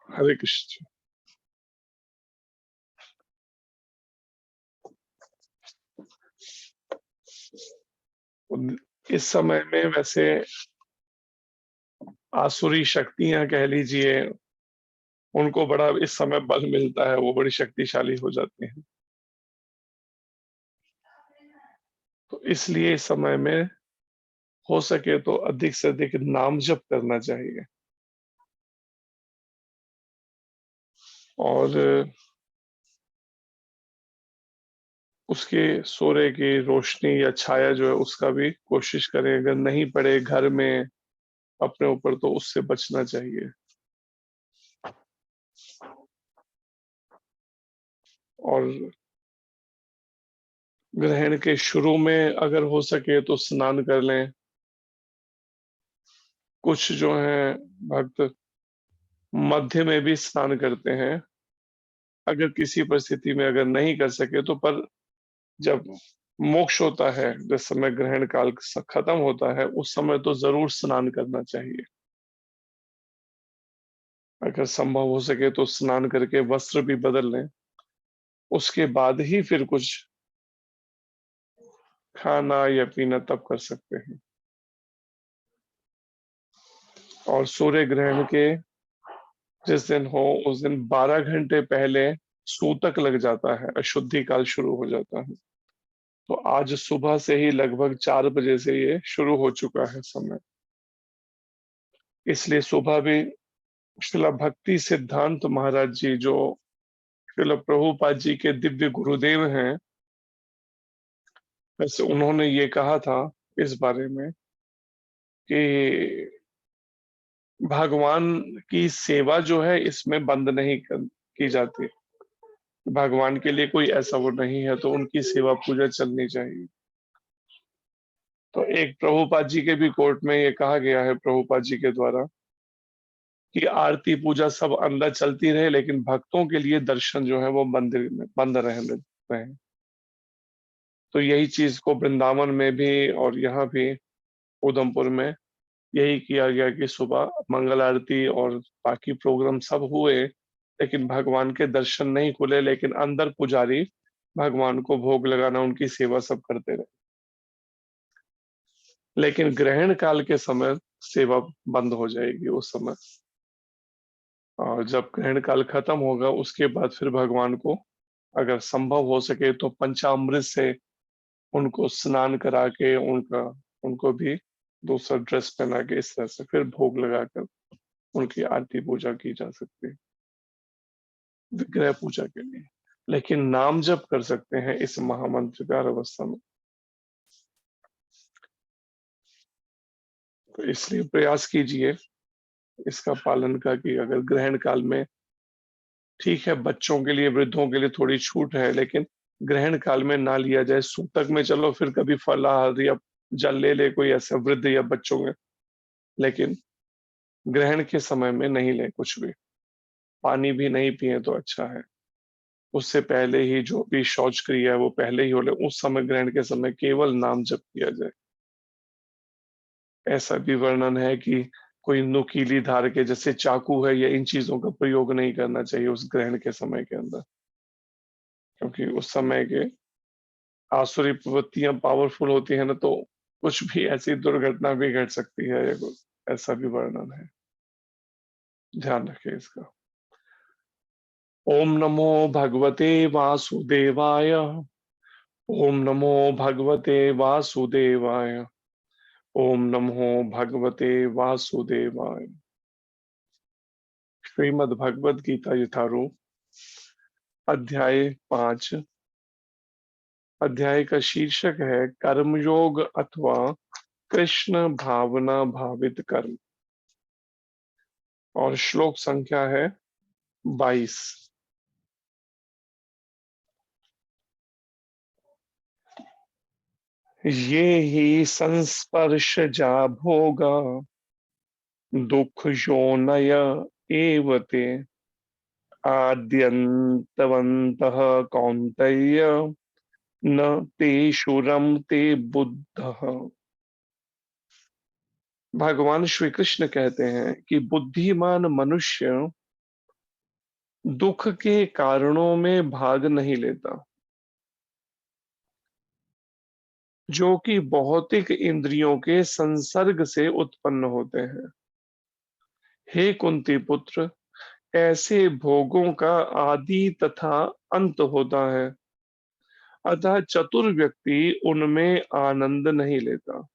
हरे कृष्ण। इस समय में वैसे आसुरी शक्तियां कह लीजिए, उनको बड़ा इस समय बल मिलता है, वो बड़ी शक्तिशाली हो जाती हैं। तो इसलिए इस समय में हो सके तो अधिक से अधिक नाम जप करना चाहिए। और उसके सूर्य की रोशनी या छाया जो है उसका भी कोशिश करें, अगर नहीं पड़े घर में अपने ऊपर तो उससे बचना चाहिए। और ग्रहण के शुरू में अगर हो सके तो स्नान कर लें। कुछ जो है भक्त मध्य में भी स्नान करते हैं, अगर किसी परिस्थिति में अगर नहीं कर सके तो। पर जब मोक्ष होता है, जिस समय ग्रहण काल खत्म होता है, उस समय तो जरूर स्नान करना चाहिए। अगर संभव हो सके तो स्नान करके वस्त्र भी बदल लें, उसके बाद ही फिर कुछ खाना या पीना तब कर सकते हैं। और सूर्य ग्रहण के जिस दिन हो उस दिन 12 घंटे पहले सूतक लग जाता है, अशुद्धि काल शुरू हो जाता है। तो आज सुबह से ही लगभग 4 बजे से ये शुरू हो चुका है समय। इसलिए सुबह भी श्रील भक्ति सिद्धांत महाराज जी, जो श्रील प्रभुपाद जी के दिव्य गुरुदेव हैं, वैसे उन्होंने ये कहा था इस बारे में कि भगवान की सेवा जो है इसमें बंद नहीं की जाती। भगवान के लिए कोई ऐसा वो नहीं है तो उनकी सेवा पूजा चलनी चाहिए। तो एक प्रभुपाद जी के भी कोर्ट में ये कहा गया है प्रभुपाद जी के द्वारा कि आरती पूजा सब अंदर चलती रहे, लेकिन भक्तों के लिए दर्शन जो है वो मंदिर में बंद रहे। तो यही चीज को वृंदावन में भी और यहाँ भी उधमपुर में यही किया गया कि सुबह मंगल आरती और बाकी प्रोग्राम सब हुए, लेकिन भगवान के दर्शन नहीं खुले, लेकिन अंदर पुजारी भगवान को भोग लगाना, उनकी सेवा सब करते रहे। लेकिन ग्रहण काल के समय सेवा बंद हो जाएगी उस समय। और जब ग्रहण काल खत्म होगा उसके बाद फिर भगवान को अगर संभव हो सके तो पंचामृत से उनको स्नान करा के उनको भी दूसरा ड्रेस पहना के इस तरह से फिर भोग लगाकर उनकी आरती पूजा की जा सकती है विग्रह पूजा के लिए। लेकिन नाम जप कर सकते हैं इस महामंत्रकार अवस्था में। तो इसलिए प्रयास कीजिए इसका पालन का कि अगर ग्रहण काल में, ठीक है बच्चों के लिए वृद्धों के लिए थोड़ी छूट है, लेकिन ग्रहण काल में ना लिया जाए। सूतक में चलो फिर कभी फलाहार या जल ले ले कोई ऐसा वृद्ध या बच्चों में, लेकिन ग्रहण के समय में नहीं ले कुछ भी। पानी भी नहीं पिए तो अच्छा है। उससे पहले ही जो भी शौच क्रिया है वो पहले ही हो ले, उस समय ग्रहण के समय केवल नाम जप किया जाए। ऐसा भी वर्णन है कि कोई नुकीली धार के जैसे चाकू है या इन चीजों का प्रयोग नहीं करना चाहिए उस ग्रहण के समय के अंदर, क्योंकि उस समय के आसुरी प्रवृत्तियां पावरफुल होती है ना, तो कुछ भी ऐसी दुर्घटना भी घट सकती है, या कुछ ऐसा भी वर्णन है। ध्यान रखें इसका। ओम नमो भगवते वासुदेवाय। ओम नमो भगवते वासुदेवाय। ओम नमो भगवते वासुदेवाय। श्रीमद् भगवद गीता यथारूप अध्याय 5। अध्याय का शीर्षक है कर्मयोग अथवा कृष्ण भावना भावित कर्म, और श्लोक संख्या है 22। ये ही संस्पर्श जा भोगा दुःख योनय एव ते आद्यन्तवन्तः कौन्तेय न तेषु रमते बुद्धः। भगवान श्री कृष्ण कहते हैं कि बुद्धिमान मनुष्य दुख के कारणों में भाग नहीं लेता, जो कि भौतिक इंद्रियों के संसर्ग से उत्पन्न होते हैं। हे कुंती पुत्र, ऐसे भोगों का आदि तथा अंत होता है, अतः चतुर व्यक्ति उनमें आनंद नहीं लेता।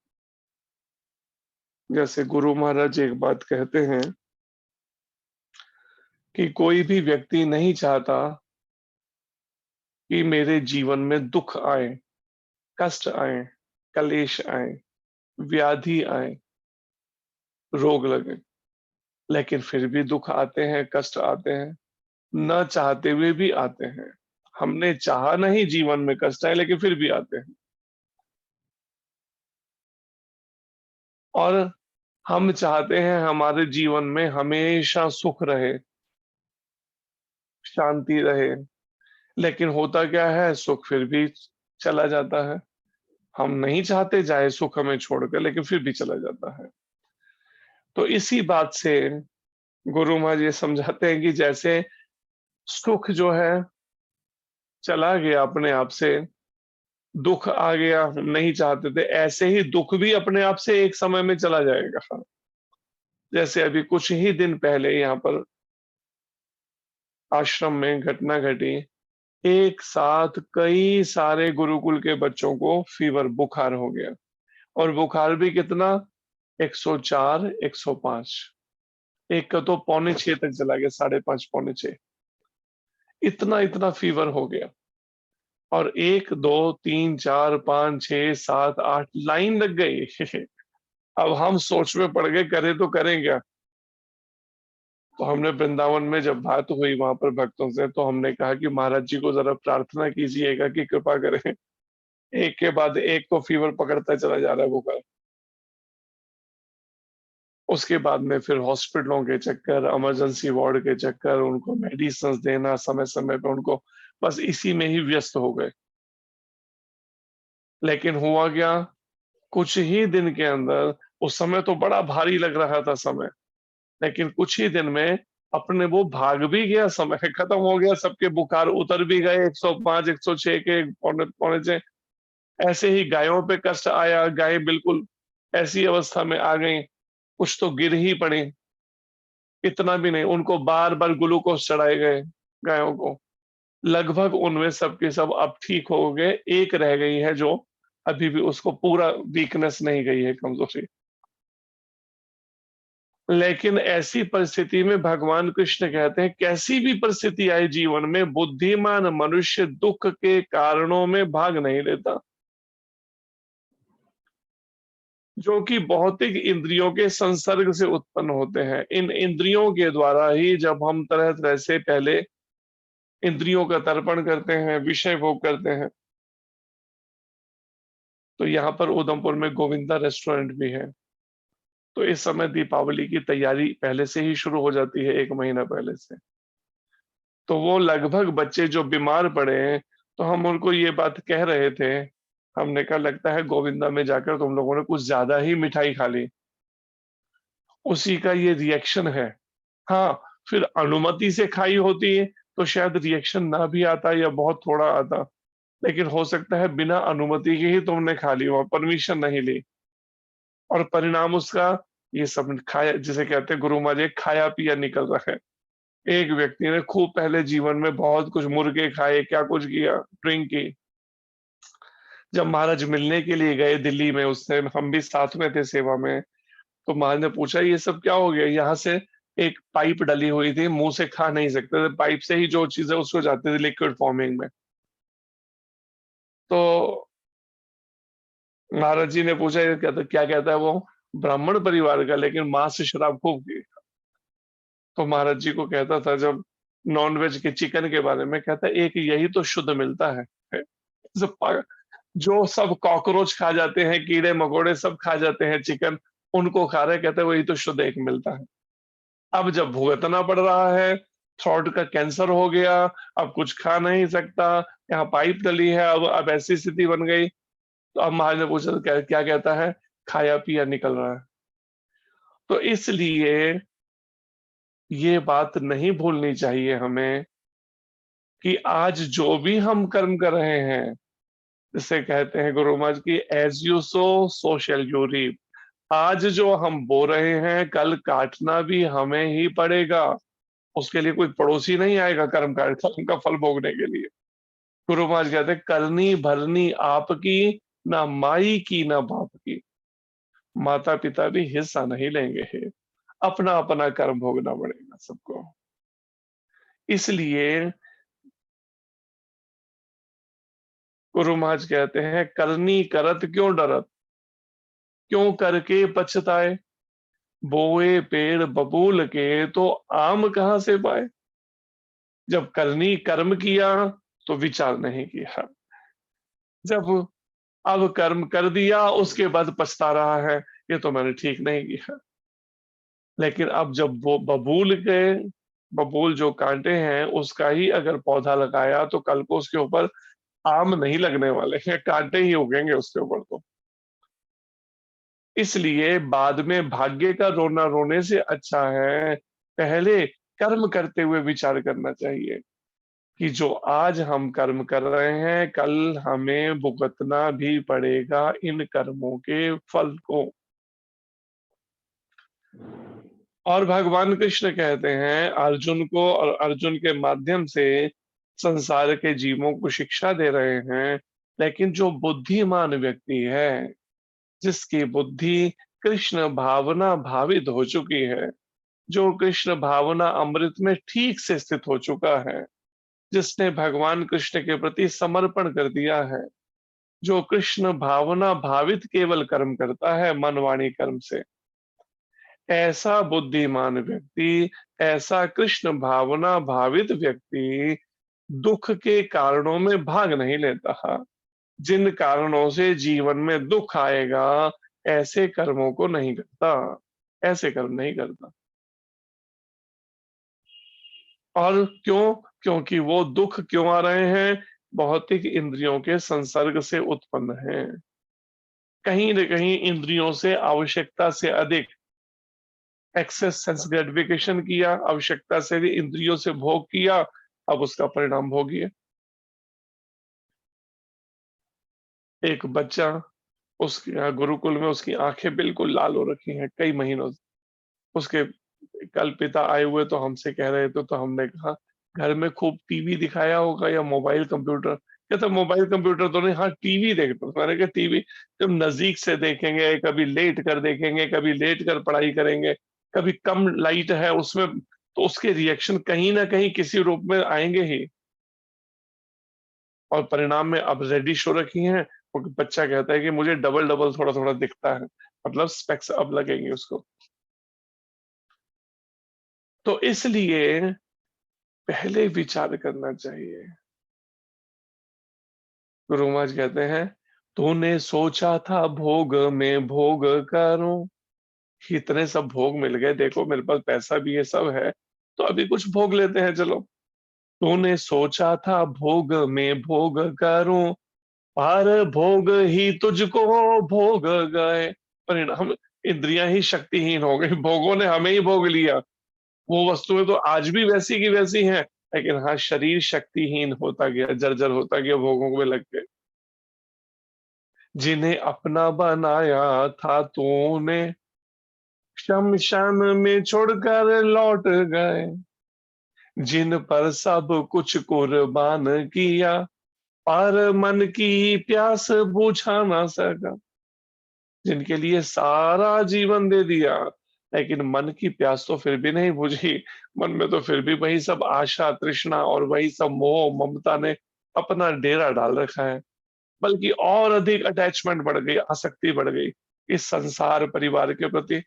जैसे गुरु महाराज एक बात कहते हैं कि कोई भी व्यक्ति नहीं चाहता कि मेरे जीवन में दुख आए, कष्ट आए, कलेश आए, व्याधि आए, रोग लगे, लेकिन फिर भी दुख आते हैं, कष्ट आते हैं, न चाहते हुए भी आते हैं। हमने चाहा नहीं जीवन में कष्ट आए, लेकिन फिर भी आते हैं। और हम चाहते हैं हमारे जीवन में हमेशा सुख रहे, शांति रहे, लेकिन होता क्या है, सुख फिर भी चला जाता है। हम नहीं चाहते जाए सुख हमें छोड़कर, लेकिन फिर भी चला जाता है। तो इसी बात से गुरु महाराज ये समझाते हैं कि जैसे सुख जो है चला गया अपने आप से, दुख आ गया हम नहीं चाहते थे, ऐसे ही दुख भी अपने आप से एक समय में चला जाएगा। जैसे अभी कुछ ही दिन पहले यहाँ पर आश्रम में घटना घटी, एक साथ कई सारे गुरुकुल के बच्चों को फीवर बुखार हो गया, और बुखार भी कितना, 104 105, एक का तो पौने 6 तक चला गया, 5:30 पौने 6, इतना इतना फीवर हो गया। और 1 2 3 4 5 6 7 8 लाइन लग गई। अब हम सोच में पड़ गए, करें तो करें क्या। तो हमने वृंदावन में जब बात हुई वहां पर भक्तों से, तो हमने कहा कि महाराज जी को जरा प्रार्थना कीजिएगा कि कृपा करें, एक के बाद एक को फीवर पकड़ता चला जा रहा है बुखार। उसके बाद में फिर हॉस्पिटलों के चक्कर, इमरजेंसी वार्ड के चक्कर, उनको मेडिसिन देना समय समय पे उनको, बस इसी में ही व्यस्त हो गए। लेकिन हुआ क्या, कुछ ही दिन के अंदर, उस समय तो बड़ा भारी लग रहा था समय, लेकिन कुछ ही दिन में अपने वो भाग भी गया, समय खत्म हो गया, सबके बुखार उतर भी गए, 105 106 के पौने पौने 6। ऐसे ही गायों पे कष्ट आया, गाय बिल्कुल ऐसी अवस्था में आ गई, कुछ तो गिर ही पड़ी। इतना भी नहीं, उनको बार बार ग्लूकोज चढ़ाए गए गायों को। लगभग उनमें सबके सब अब ठीक हो गए, एक रह गई है जो अभी भी उसको पूरा वीकनेस नहीं गई है, कमजोरी। लेकिन ऐसी परिस्थिति में भगवान कृष्ण कहते हैं, कैसी भी परिस्थिति आए जीवन में, बुद्धिमान मनुष्य दुख के कारणों में भाग नहीं लेता, जो कि भौतिक इंद्रियों के संसर्ग से उत्पन्न होते हैं। इन इंद्रियों के द्वारा ही जब हम तरह तरह से पहले इंद्रियों का तर्पण करते हैं, विषय भोग करते हैं। तो यहाँ पर उधमपुर में गोविंदा रेस्टोरेंट भी है, तो इस समय दीपावली की तैयारी पहले से ही शुरू हो जाती है, 1 महीना पहले से। तो वो लगभग बच्चे जो बीमार पड़े हैं, तो हम उनको ये बात कह रहे थे, हमने कहा लगता है गोविंदा में जाकर तुम लोगों ने कुछ ज्यादा ही मिठाई खा ली, उसी का ये रिएक्शन है। हाँ, फिर अनुमति से खाई होती है तो शायद रिएक्शन ना भी आता या बहुत थोड़ा आता, लेकिन हो सकता है बिना अनुमति के ही तुमने खा ली, वहां परमिशन नहीं ली, और परिणाम उसका ये सब खाया, जिसे कहते हैं गुरु महाराज, खाया पिया निकल रहा है। एक व्यक्ति ने खूब पहले जीवन में बहुत कुछ मुर्गे खाए, क्या कुछ किया, ड्रिंक की। जब महाराज मिलने के लिए गए दिल्ली में, उससे हम भी साथ में थे सेवा में, तो महाराज ने पूछा ये सब क्या हो गया, यहाँ से एक पाइप डली हुई थी, मुंह से खा नहीं सकते थे, पाइप से ही जो चीज है उसको जाती थी लिक्विड फॉर्मिंग में। तो महाराज जी ने पूछा ये कहता क्या, कहता है वो ब्राह्मण परिवार का, लेकिन मां से शराब खूब पी। तो महाराज जी को कहता था जब नॉनवेज के चिकन के बारे में, कहता है एक यही तो शुद्ध मिलता है। सब जो सब कॉकरोच खा जाते हैं, कीड़े मकोड़े सब खा जाते हैं चिकन, उनको खा रहे, कहते हैं वही तो शुद्ध एक मिलता है। अब जब भुगतना पड़ रहा है, थ्रोट का कैंसर हो गया, अब कुछ खा नहीं सकता, यहाँ पाइप डली है, अब ऐसी स्थिति बन गई, तो अब महाराज ने पूछा तो क्या क्या कहता है, खाया पिया निकल रहा है। तो इसलिए ये बात नहीं भूलनी चाहिए हमें कि आज जो भी हम कर्म कर रहे हैं, जिसे कहते हैं गुरु महाराज की as you sow so shall you reap. आज जो हम बो रहे हैं, कल काटना भी हमें ही पड़ेगा। उसके लिए कोई पड़ोसी नहीं आएगा कर्म का फल भोगने के लिए। गुरु महाराज कहते हैं करनी भरनी आपकी, ना माई की ना बाप की। माता पिता भी हिस्सा नहीं लेंगे है, अपना अपना कर्म भोगना पड़ेगा सबको। इसलिए गुरु महाराज कहते हैं करनी करत क्यों डरत, क्यों करके पछताए, बोए पेड़ बबूल के तो आम कहां से पाए। जब करनी कर्म किया तो विचार नहीं किया, जब अब कर्म कर दिया उसके बाद पछता रहा है, ये तो मैंने ठीक नहीं किया। लेकिन अब जब वो बबूल जो कांटे हैं उसका ही अगर पौधा लगाया, तो कल को उसके ऊपर आम नहीं लगने वाले हैं, कांटे ही उगेंगे उसके ऊपर। तो इसलिए बाद में भाग्य का रोना रोने से अच्छा है पहले कर्म करते हुए विचार करना चाहिए कि जो आज हम कर्म कर रहे हैं, कल हमें भुगतना भी पड़ेगा इन कर्मों के फल को। और भगवान कृष्ण कहते हैं अर्जुन को, और अर्जुन के माध्यम से संसार के जीवों को शिक्षा दे रहे हैं, लेकिन जो बुद्धिमान व्यक्ति है, जिसकी बुद्धि कृष्ण भावना भावित हो चुकी है, जो कृष्ण भावना अमृत में ठीक से स्थित हो चुका है, जिसने भगवान कृष्ण के प्रति समर्पण कर दिया है, जो कृष्ण भावना भावित केवल कर्म करता है मन वाणी कर्म से, ऐसा बुद्धिमान व्यक्ति, ऐसा कृष्ण भावना भावित व्यक्ति दुख के कारणों में भाग नहीं लेता। जिन कारणों से जीवन में दुख आएगा, ऐसे कर्मों को नहीं करता, ऐसे कर्म नहीं करता। और क्यों? क्योंकि वो दुख क्यों आ रहे हैं? भौतिक इंद्रियों के संसर्ग से उत्पन्न हैं। कहीं न कहीं इंद्रियों से आवश्यकता से अधिक एक्सेस सेंस ग्रेटिफिकेशन किया, आवश्यकता से भी इंद्रियों से भोग किया, अब उसका परिणाम भोगिए। एक बच्चा, उसके गुरुकुल में उसकी आंखें बिल्कुल लाल हो रखी हैं कई महीनों से। उसके कल पिता आए हुए तो हमसे कह रहे थे, तो हमने कहा घर में खूब टीवी दिखाया होगा या मोबाइल कंप्यूटर। कहता मोबाइल कंप्यूटर तो नहीं, हाँ टीवी देखता। मैंने कहा टीवी जब नजदीक से देखेंगे, कभी लेट कर देखेंगे, कभी लेट कर पढ़ाई करेंगे, कभी कम लाइट है उसमें, तो उसके रिएक्शन कहीं ना कहीं किसी रूप में आएंगे ही। और परिणाम में अब रेडिश हो रखी हैं, वो बच्चा कहता है कि मुझे डबल डबल थोड़ा थोड़ा दिखता है, मतलब स्पेक्स अब लगेंगे उसको। तो इसलिए पहले विचार करना चाहिए। गुरु महाराज कहते हैं तूने सोचा था भोग में भोग करूं, इतने सब भोग मिल गए, देखो मेरे पास पैसा भी है, सब है, तो अभी कुछ भोग लेते हैं चलो। तूने सोचा था भोग में भोग करूं, पर भोग ही तुझको भोग गए। परिणाम इंद्रियां ही शक्तिहीन हो गई, भोगों ने हमें ही भोग लिया। वो वस्तुएं तो आज भी वैसी की वैसी हैं, लेकिन हाँ शरीर शक्तिहीन होता गया, जर्जर होता गया भोगों में लग के। जिन्हें अपना बनाया था तूने, शमशान में छोड़कर लौट गए। जिन पर सब कुछ कुर्बान किया, पर मन की प्यास बुझा ना सका। जिनके लिए सारा जीवन दे दिया, लेकिन मन की प्यास तो फिर भी नहीं बुझी। मन में तो फिर भी वही सब आशा तृष्णा और वही सब मोह ममता ने अपना डेरा डाल रखा है। बल्कि और अधिक अटैचमेंट बढ़ गई, आसक्ति बढ़ गई इस संसार परिवार के प्रति।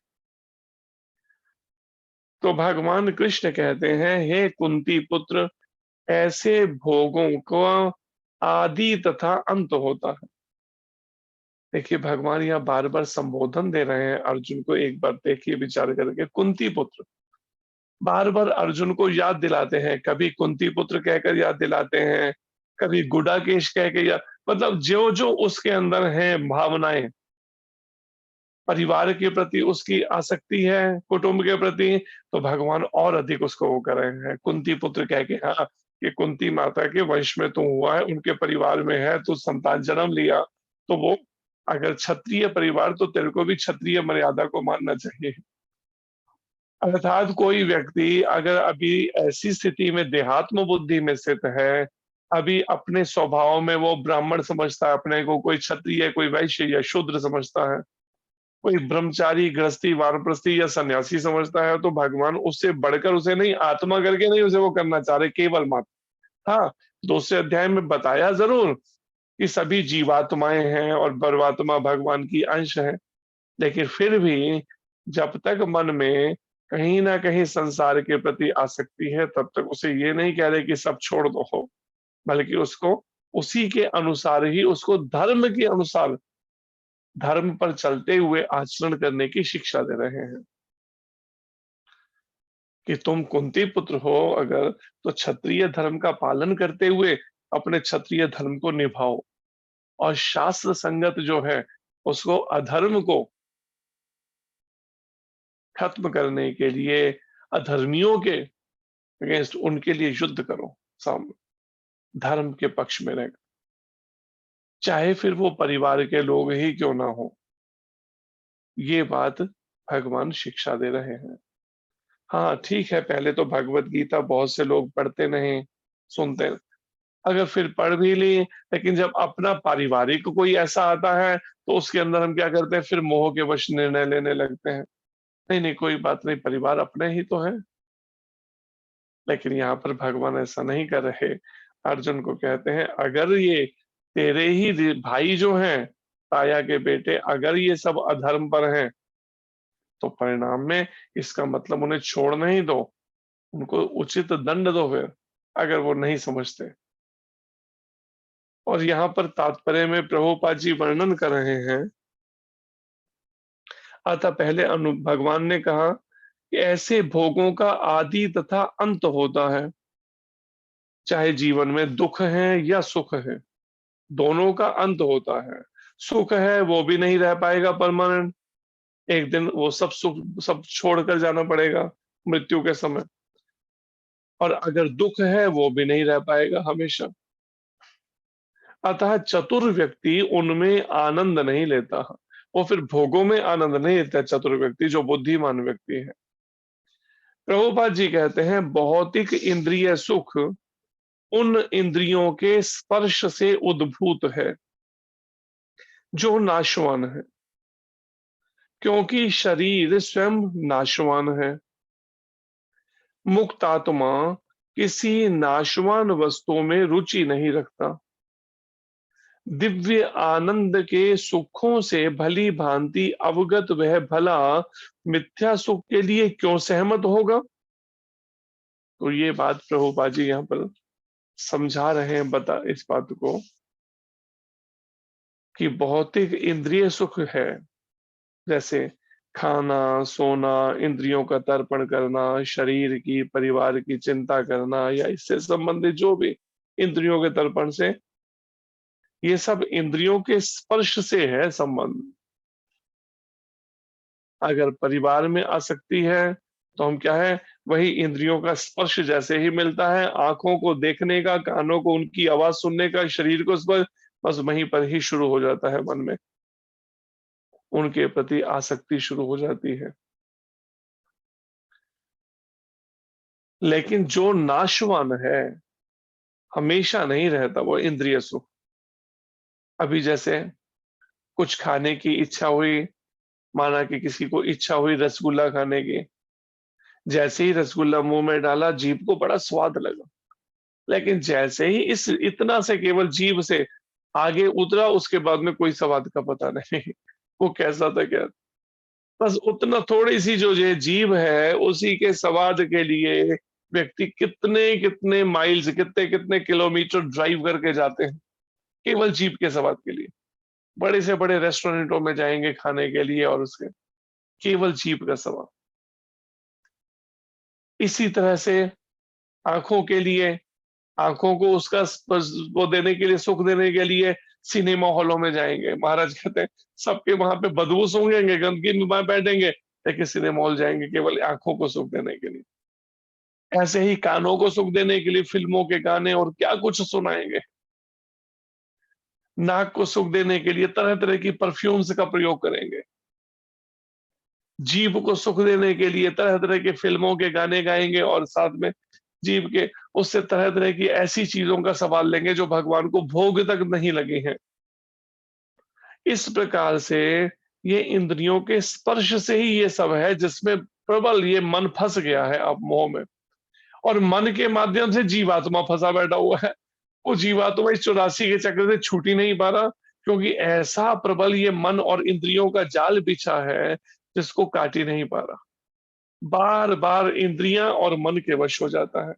तो भगवान कृष्ण कहते हैं हे कुंती पुत्र, ऐसे भोगों को आदि तथा अंत होता है। देखिए भगवान यहाँ बार-बार संबोधन दे रहे हैं अर्जुन को, एक बार देखिए विचार करके, कुंती पुत्र। बार-बार अर्जुन को याद दिलाते हैं, कभी कुंती पुत्र कहकर याद दिलाते हैं, कभी गुडाकेश कह के या मतलब जो-जो उसके अंदर है भावनाएँ, परिवार के प्रति उसकी आसक्ति है, कुटुंब के प्रति, तो भगवान और अधिक उसको वो कर रहे हैं। कुंती पुत्र कह के, हाँ, कि कुंती माता के वंश में तू हुआ है, उनके परिवार में है, तू संतान जन्म लिया, तो वो अगर क्षत्रिय परिवार तो तेरे को भी क्षत्रिय मर्यादा को मानना चाहिए। अर्थात कोई व्यक्ति अगर अभी ऐसी स्थिति में देहात्म बुद्धि में स्थित है, अभी अपने स्वभाव में वो ब्राह्मण समझता है अपने को, कोई क्षत्रिय, कोई वैश्य या शूद्र समझता है, कोई ब्रह्मचारी, गृहस्थी, वानप्रस्थी या सन्यासी समझता है, तो भगवान उससे बढ़कर उसे नहीं, आत्मा करके नहीं उसे वो करना चाह रहे, केवल मात्र। हाँ, दूसरे अध्याय में बताया जरूर कि सभी जीवात्माएं हैं और परमात्मा भगवान की अंश है, लेकिन फिर भी जब तक मन में कहीं ना कहीं संसार के प्रति आसक्ति है, तब तक उसे ये नहीं कह रहे कि सब छोड़ दो हो, बल्कि उसको उसी के अनुसार ही, उसको धर्म के अनुसार, धर्म पर चलते हुए आचरण करने की शिक्षा दे रहे हैं कि तुम कुंती पुत्र हो अगर, तो क्षत्रिय धर्म का पालन करते हुए अपने क्षत्रिय धर्म को निभाओ, और शास्त्र संगत जो है उसको, अधर्म को खत्म करने के लिए, अधर्मियों के अगेंस्ट उनके लिए युद्ध करो, सामने धर्म के पक्ष में रह, चाहे फिर वो परिवार के लोग ही क्यों ना हो। ये बात भगवान शिक्षा दे रहे हैं। हाँ ठीक है, पहले तो भगवत गीता बहुत से लोग पढ़ते नहीं, सुनते, अगर फिर पढ़ भी ली, लेकिन जब अपना पारिवारिक कोई ऐसा आता है तो उसके अंदर हम क्या करते हैं, फिर मोह के वश निर्णय लेने लगते हैं। नहीं नहीं, कोई बात नहीं, परिवार अपने ही तो है। लेकिन यहाँ पर भगवान ऐसा नहीं कर रहे, अर्जुन को कहते हैं अगर ये तेरे ही भाई जो हैं, ताया के बेटे, अगर ये सब अधर्म पर हैं, तो परिणाम में इसका मतलब उन्हें छोड़ नहीं दो, उनको उचित दंड दो फिर, अगर वो नहीं समझते। और यहाँ पर तात्पर्य में प्रभुपाद जी वर्णन कर रहे हैं, अतः पहले भगवान ने कहा कि ऐसे भोगों का आदि तथा अंत होता है, चाहे जीवन में दुख है या सुख है, दोनों का अंत होता है। सुख है वो भी नहीं रह पाएगा परमानेंट, एक दिन वो सब सुख सब छोड़कर जाना पड़ेगा मृत्यु के समय, और अगर दुख है वो भी नहीं रह पाएगा हमेशा। अतः चतुर व्यक्ति उनमें आनंद नहीं लेता, वो फिर भोगों में आनंद नहीं लेता, चतुर व्यक्ति जो बुद्धिमान व्यक्ति है। प्रभुपाद जी कहते हैं भौतिक इंद्रिय सुख उन इंद्रियों के स्पर्श से उद्भूत है जो नाशवान है, क्योंकि शरीर स्वयं नाशवान है। मुक्त आत्मा किसी नाशवान वस्तु में रुचि नहीं रखता, दिव्य आनंद के सुखों से भली भांति अवगत वह भला मिथ्या सुख के लिए क्यों सहमत होगा। तो ये बात प्रभुपाद जी यहाँ पर समझा रहे हैं, बता इस बात को कि भौतिक इंद्रिय सुख है, जैसे खाना, सोना, इंद्रियों का तर्पण करना, शरीर की, परिवार की चिंता करना, या इससे संबंधित जो भी इंद्रियों के तर्पण से, ये सब इंद्रियों के स्पर्श से है संबंध। अगर परिवार में आसक्ति है तो हम क्या है, वही इंद्रियों का स्पर्श जैसे ही मिलता है, आंखों को देखने का, कानों को उनकी आवाज सुनने का, शरीर को स्पर्श, बस वहीं पर ही शुरू हो जाता है मन में उनके प्रति आसक्ति शुरू हो जाती है। लेकिन जो नाशवान है, हमेशा नहीं रहता वो इंद्रिय सुख। अभी जैसे कुछ खाने की इच्छा हुई, माना कि किसी को इच्छा हुई रसगुल्ला खाने की, जैसे ही रसगुल्ला मुंह में डाला जीभ को बड़ा स्वाद लगा, लेकिन जैसे ही इस इतना से केवल जीभ से आगे उतरा, उसके बाद में कोई स्वाद का पता नहीं वो कैसा था क्या। बस उतना थोड़ी सी जो ये जीभ है, उसी के स्वाद के लिए व्यक्ति कितने कितने माइल्स, कितने कितने किलोमीटर ड्राइव करके जाते हैं, केवल जीभ के स्वाद के लिए। बड़े से बड़े रेस्टोरेंटों में जाएंगे खाने के लिए और उसके केवल जीभ का सवाल। इसी तरह से आंखों के लिए, आंखों को उसका वो देने के लिए, सुख देने के लिए सिनेमा हॉलों में जाएंगे। महाराज कहते हैं सबके वहां पे बदबू सूंघेंगे, गंदगी में वहां बैठेंगे, लेकिन सिनेमा हॉल जाएंगे केवल आंखों को सुख देने के लिए। ऐसे ही कानों को सुख देने के लिए फिल्मों के गाने और क्या कुछ सुनाएंगे। नाक को सुख देने के लिए तरह तरह की परफ्यूम्स का प्रयोग करेंगे। जीभ को सुख देने के लिए तरह तरह के फिल्मों के गाने गाएंगे और साथ में जीभ के उससे तरह तरह की ऐसी चीजों का सवाल लेंगे जो भगवान को भोग तक नहीं लगी हैं। इस प्रकार से ये इंद्रियों के स्पर्श से ही ये सब है, जिसमें प्रबल ये मन फंस गया है अब मोह में। और मन के माध्यम से जीवात्मा फंसा बैठा हुआ है। वो जीवात्मा इस 84 के चक्र से छूट ही नहीं पा रहा, क्योंकि ऐसा प्रबल ये मन और इंद्रियों का जाल बिछा है जिसको काट ही नहीं पा रहा। बार बार इंद्रियां और मन के वश हो जाता है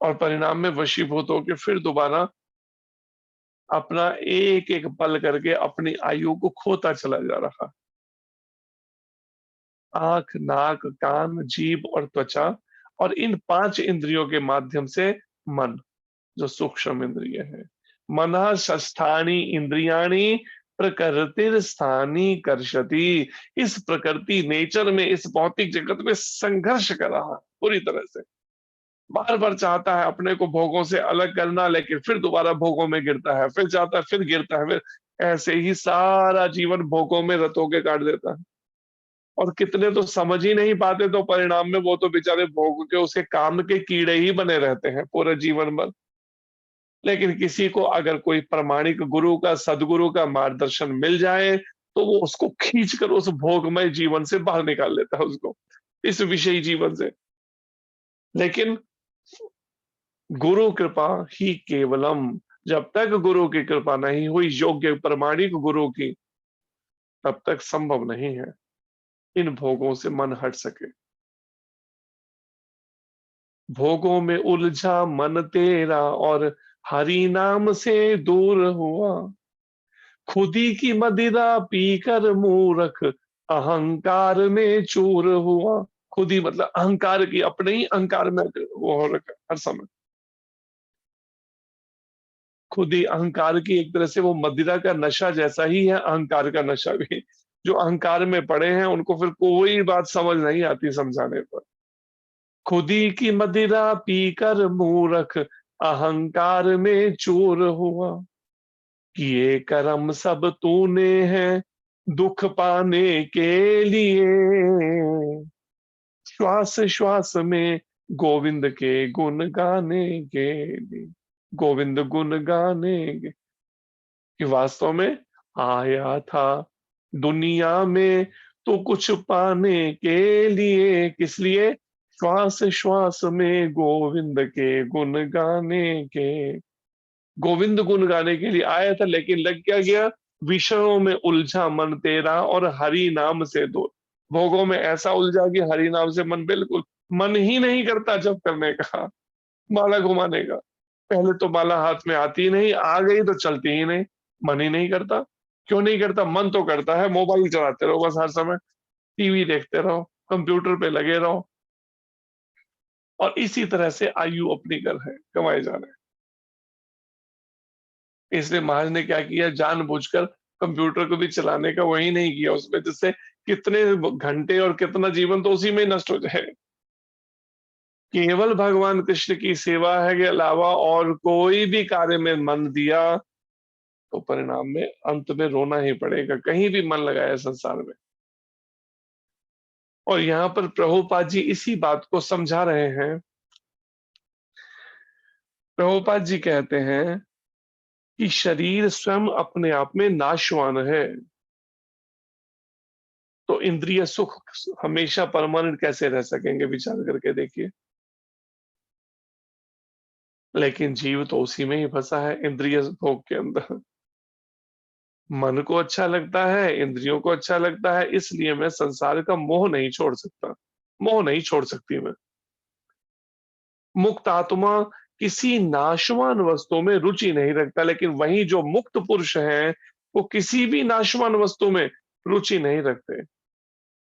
और परिणाम में वशीभूत होकर फिर दोबारा अपना एक एक पल करके अपनी आयु को खोता चला जा रहा। आंख, नाक, कान, जीभ और त्वचा, और इन 5 इंद्रियों के माध्यम से मन, जो सूक्ष्म इंद्रिय है। मनः षष्ठानि इंद्रियाणि प्रकृतिर स्थानी कर्षति। इस प्रकृति नेचर में, इस भौतिक जगत में संघर्ष कर रहा है पूरी तरह से। बार बार चाहता है अपने को भोगों से अलग करना, लेकिन फिर दोबारा भोगों में गिरता है, फिर चाहता है फिर गिरता है, फिर ऐसे ही सारा जीवन भोगों में रतों के काट देता है। और कितने तो समझ ही नहीं पाते, तो परिणाम में वो तो बेचारे भोग के उसके काम के कीड़े ही बने रहते हैं पूरे जीवन भर। लेकिन किसी को अगर कोई प्रामाणिक गुरु का, सदगुरु का मार्गदर्शन मिल जाए, तो वो उसको खींचकर उस भोगमय जीवन से बाहर निकाल लेता है, उसको इस विषयी जीवन से। लेकिन गुरु कृपा ही केवलम, जब तक गुरु की कृपा नहीं हुई, योग्य प्रामाणिक गुरु की, तब तक संभव नहीं है इन भोगों से मन हट सके। भोगों में उलझा मन तेरा और हरि नाम से दूर हुआ। खुदी की मदिरा पीकर मूर्ख अहंकार में चूर हुआ। खुदी मतलब अहंकार की, अपने ही अहंकार में वो हो रखा हर समय। खुद ही अहंकार की एक तरह से वो मदिरा का नशा जैसा ही है अहंकार का नशा भी। जो अहंकार में पड़े हैं उनको फिर कोई बात समझ नहीं आती समझाने पर। खुदी की मदिरा पीकर मूर्ख अहंकार में चूर हुआ। किए कर्म सब तूने हैं दुख पाने के लिए। श्वास श्वास में गोविंद के गुण गाने के लिए। गोविंद गुण गाने के, कि वास्तव में आया था दुनिया में तो कुछ पाने के लिए। किस लिए? श्वास श्वास में गोविंद के गुण गाने के। गोविंद गुण गाने के लिए आया था, लेकिन लग क्या गया? विषयों में उलझा मन तेरा और हरि नाम से दूर। भोगों में ऐसा उलझा कि हरि नाम से मन बिल्कुल मन ही नहीं करता जप करने का, माला घुमाने का। पहले तो माला हाथ में आती ही नहीं, आ गई तो चलती ही नहीं, मन ही नहीं करता। क्यों नहीं करता? मन तो करता है, मोबाइल चलाते रहो बस हर समय, टीवी देखते रहो, कंप्यूटर पे लगे रहो, और इसी तरह से आयु अपनी कर है कमाए जा रहे हैं। इसलिए महाराज ने क्या किया, जानबूझकर कंप्यूटर को भी चलाने का वही नहीं किया उसमें, जिससे कितने घंटे और कितना जीवन तो उसी में नष्ट हो जाए। केवल भगवान कृष्ण की सेवा है के अलावा और कोई भी कार्य में मन दिया, तो परिणाम में अंत में रोना ही पड़ेगा, कहीं भी मन लगाया संसार में। और यहाँ पर प्रभुपाद जी इसी बात को समझा रहे हैं। प्रभुपाद जी कहते हैं कि शरीर स्वयं अपने आप में नाशवान है, तो इंद्रिय सुख हमेशा परमानेंट कैसे रह सकेंगे, विचार करके देखिए। लेकिन जीव तो उसी में ही फंसा है, इंद्रिय भोग के अंदर। मन को अच्छा लगता है, इंद्रियों को अच्छा लगता है, इसलिए मैं संसार का मोह नहीं छोड़ सकता, मोह नहीं छोड़ सकती मैं। मुक्त आत्मा किसी नाशवान वस्तु में रुचि नहीं रखता, लेकिन वही जो मुक्त पुरुष हैं वो किसी भी नाशवान वस्तु में रुचि नहीं रखते।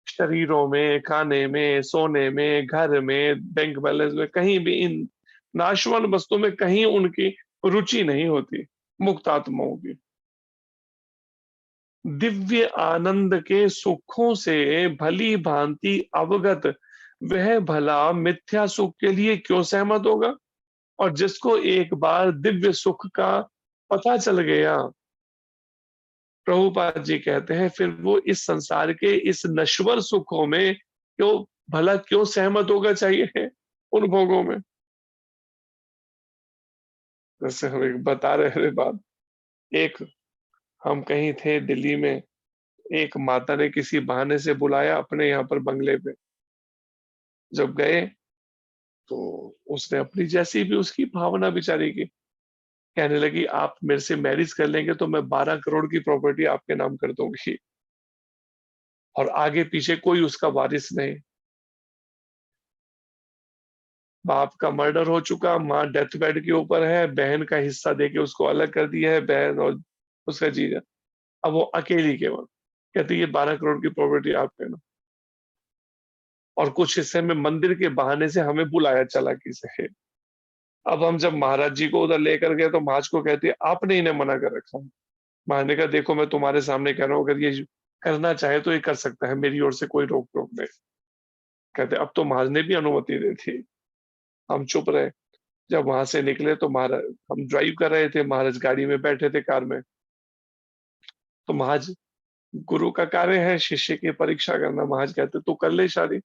शरीरों में, खाने में, सोने में, घर में, बैंक बैलेंस में, कहीं भी इन नाशवान वस्तु में कहीं उनकी रुचि नहीं होती, मुक्त आत्माओं की। दिव्य आनंद के सुखों से भली भांति अवगत वह भला मिथ्या सुख के लिए क्यों सहमत होगा? और जिसको एक बार दिव्य सुख का पता चल गया, प्रभुपाद जी कहते हैं, फिर वो इस संसार के इस नश्वर सुखों में क्यों सहमत होगा चाहिए उन भोगों में। जैसे हम एक बता रहे थे बात, एक हम कहीं थे दिल्ली में, एक माता ने किसी बहाने से बुलाया अपने यहाँ पर बंगले पे। जब गए तो उसने अपनी जैसी भी उसकी भावना बेचारी की, कहने लगी आप मेरे से मैरिज कर लेंगे तो मैं 12 करोड़ की प्रॉपर्टी आपके नाम कर दूंगी, और आगे पीछे कोई उसका वारिस नहीं। बाप का मर्डर हो चुका, माँ डेथ बेड के ऊपर है, बहन का हिस्सा देके उसको अलग कर दिया है, बहन और उसका जीजा। अब वो अकेली केवल कहती है 12 करोड़ की प्रॉपर्टी आपके नाम, और कुछ हिस्से में मंदिर के बहाने से हमें बुलाया चालाकी से। अब हम जब महाराज जी को उधर लेकर गए तो महाराज को कहती है आपने इन्हें मना कर रखा। महाराज ने कहा देखो मैं तुम्हारे सामने कह रहा हूँ, अगर ये करना चाहे तो ये कर सकता है, मेरी ओर से कोई रोक टोक नहीं। कहते अब तो महाराज ने भी अनुमति दी थी। हम चुप रहे। जब वहां से निकले तो महाराज, हम ड्राइव कर रहे थे, महाराज गाड़ी में बैठे थे कार में। तो महाराज, गुरु का कार्य है शिष्य की परीक्षा करना। महाराज कहते तू कर ले शादी।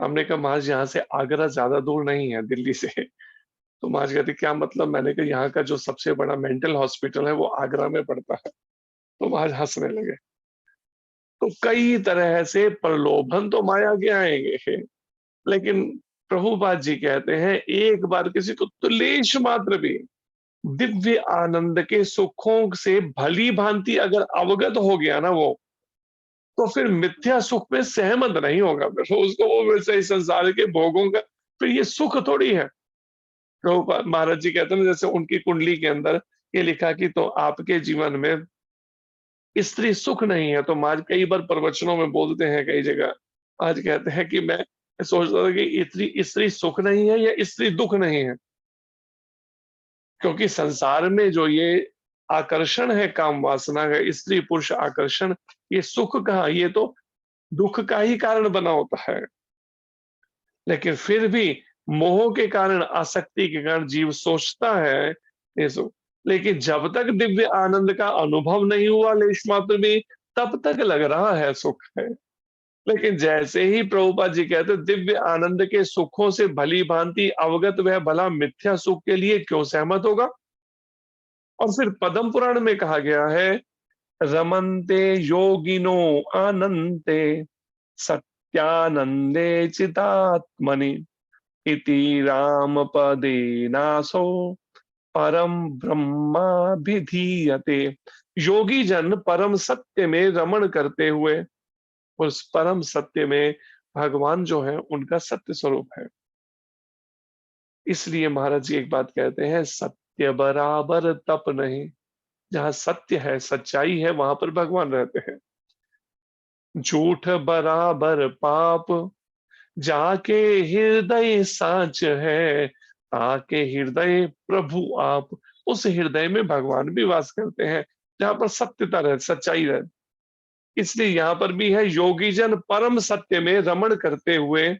हमने कहा महाराज यहाँ से आगरा ज्यादा दूर नहीं है दिल्ली से। तो महाराज कहते क्या मतलब? मैंने कहा यहाँ का जो सबसे बड़ा मेंटल हॉस्पिटल है वो आगरा में पड़ता है। तो महाराज हंसने लगे। तो कई तरह से प्रलोभन तो माया के आएंगे, लेकिन प्रभुपाद जी कहते हैं एक बार किसी को तुलेश मात्र भी दिव्य आनंद के सुखों से भली भांति अगर अवगत हो गया ना वो, तो फिर मिथ्या सुख में सहमत नहीं होगा। फिर उसको वो वैसे ही संसार के भोगों का, फिर ये सुख थोड़ी है। प्रभुपाद महाराज जी कहते हैं जैसे उनकी कुंडली के अंदर ये लिखा कि तो आपके जीवन में स्त्री सुख नहीं है, तो महाराज कई बार प्रवचनों में बोलते हैं कई जगह। आज कहते हैं कि मैं सोचता था कि स्त्री स्त्री सुख नहीं है या स्त्री दुख नहीं है, क्योंकि संसार में जो ये आकर्षण है काम वासना का, स्त्री पुरुष आकर्षण, ये सुख कहाँ, ये तो दुख का ही कारण बना होता है। लेकिन फिर भी मोह के कारण, आसक्ति के कारण जीव सोचता है ये सुख। लेकिन जब तक दिव्य आनंद का अनुभव नहीं हुआ लेश मात्र भी, तब तक लग रहा है सुख है। लेकिन जैसे ही प्रभुपाद जी कहते दिव्य आनंद के सुखों से भली भांति अवगत वह भला मिथ्या सुख के लिए क्यों सहमत होगा? और फिर पद्म पुराण में कहा गया है, रमन्ते योगिनो आनन्ते सत्यानंदे चितात्मनि इति राम पदे नासो परम ब्रह्माभिधीयते। योगी जन परम सत्य में रमण करते हुए उस परम सत्य में, भगवान जो है उनका सत्य स्वरूप है। इसलिए महाराज जी एक बात कहते हैं, सत्य बराबर तप नहीं। जहां सत्य है, सच्चाई है, वहां पर भगवान रहते हैं। झूठ बराबर पाप, जाके हृदय साच है, ताके हृदय प्रभु आप। उस हृदय में भगवान भी वास करते हैं, जहां पर सत्यता रहे, सच्चाई रहे। इसलिए यहां पर भी है, योगी जन परम सत्य में रमण करते हुए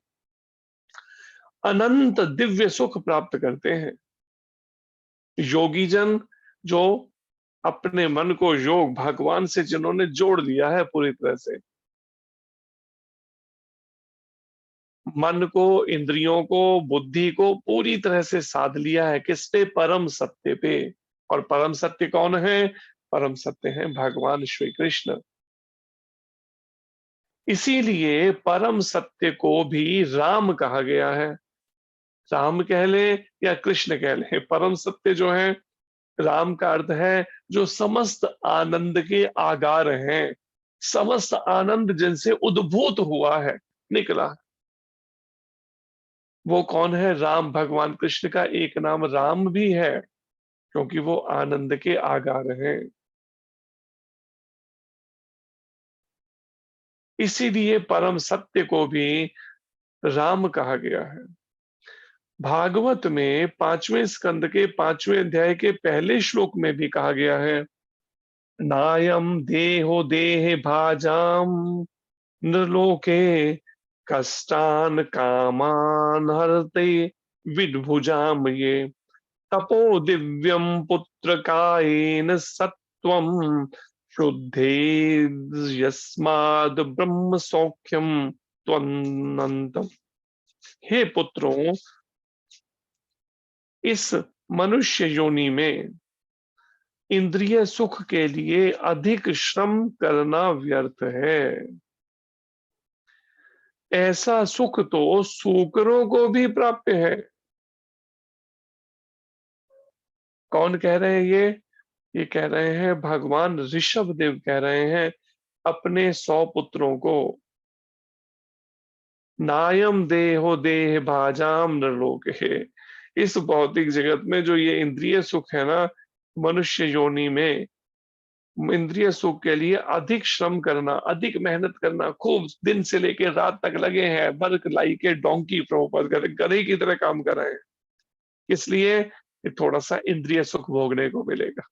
अनंत दिव्य सुख प्राप्त करते हैं। योगी जन जो अपने मन को योग भगवान से जिन्होंने जोड़ लिया है पूरी तरह से, मन को, इंद्रियों को, बुद्धि को पूरी तरह से साध लिया है किस पे? परम सत्य पे। और परम सत्य कौन है? परम सत्य है भगवान श्री कृष्ण। इसीलिए परम सत्य को भी राम कहा गया है। राम कह ले या कृष्ण कह ले, परम सत्य जो है, राम का अर्थ है जो समस्त आनंद के आगार हैं, समस्त आनंद जिनसे उद्भूत हुआ है, निकला। वो कौन है? राम। भगवान कृष्ण का एक नाम राम भी है, क्योंकि वो आनंद के आगार हैं। इसीलिए परम सत्य को भी राम कहा गया है। भागवत में 5वें स्कंद के 5वें अध्याय के पहले श्लोक में भी कहा गया है, नायम देहो देह भाजाम नृलोके कष्टान कामान हरते विदभुजाम ये तपो दिव्यम पुत्र कायेन सत्वम शुद्धे यस्माद ब्रह्म सौख्यम त्वनंतम। हे पुत्रों, इस मनुष्य योनि में इंद्रिय सुख के लिए अधिक श्रम करना व्यर्थ है। ऐसा सुख तो सूकरों को भी प्राप्त है। कौन कह रहे हैं ये कह रहे हैं भगवान ऋषभ देव कह रहे हैं अपने 100 पुत्रों को, नायम देहो देह भाजाम नरलोके। इस भौतिक जगत में जो ये इंद्रिय सुख है ना, मनुष्य योनि में इंद्रिय सुख के लिए अधिक श्रम करना, अधिक मेहनत करना, खूब दिन से लेकर रात तक लगे हैं, वर्क लाई के डोंकी प्रभुपद गधे की तरह काम कर रहे हैं, इसलिए थोड़ा सा इंद्रिय सुख भोगने को मिलेगा।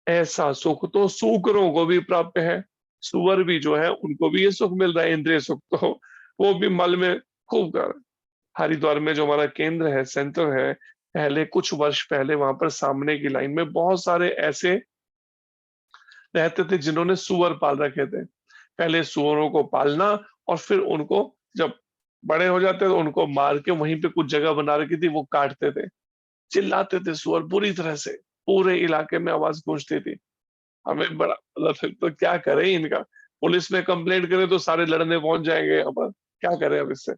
ऐसा सुख तो सूकरों को भी प्राप्त है। सुअर भी जो है उनको भी ये सुख मिल रहा है, इंद्रिय सुख, तो वो भी मल में खूब कर। हरिद्वार में जो हमारा केंद्र है, सेंटर है, पहले कुछ वर्ष पहले वहां पर सामने की लाइन में बहुत सारे ऐसे रहते थे जिन्होंने सुअर पाल रखे थे। पहले सुअरों को पालना और फिर उनको जब बड़े हो जाते तो उनको मार के वहीं पे कुछ जगह बना रखी थी, वो काटते थे, चिल्लाते थे सुअर बुरी तरह से, पूरे इलाके में आवाज गूंजती थी। हमें बड़ा मतलब तो क्या करें इनका, पुलिस में कंप्लेंट करें तो सारे लड़ने पहुंच जाएंगे, अब क्या करें अब इससे।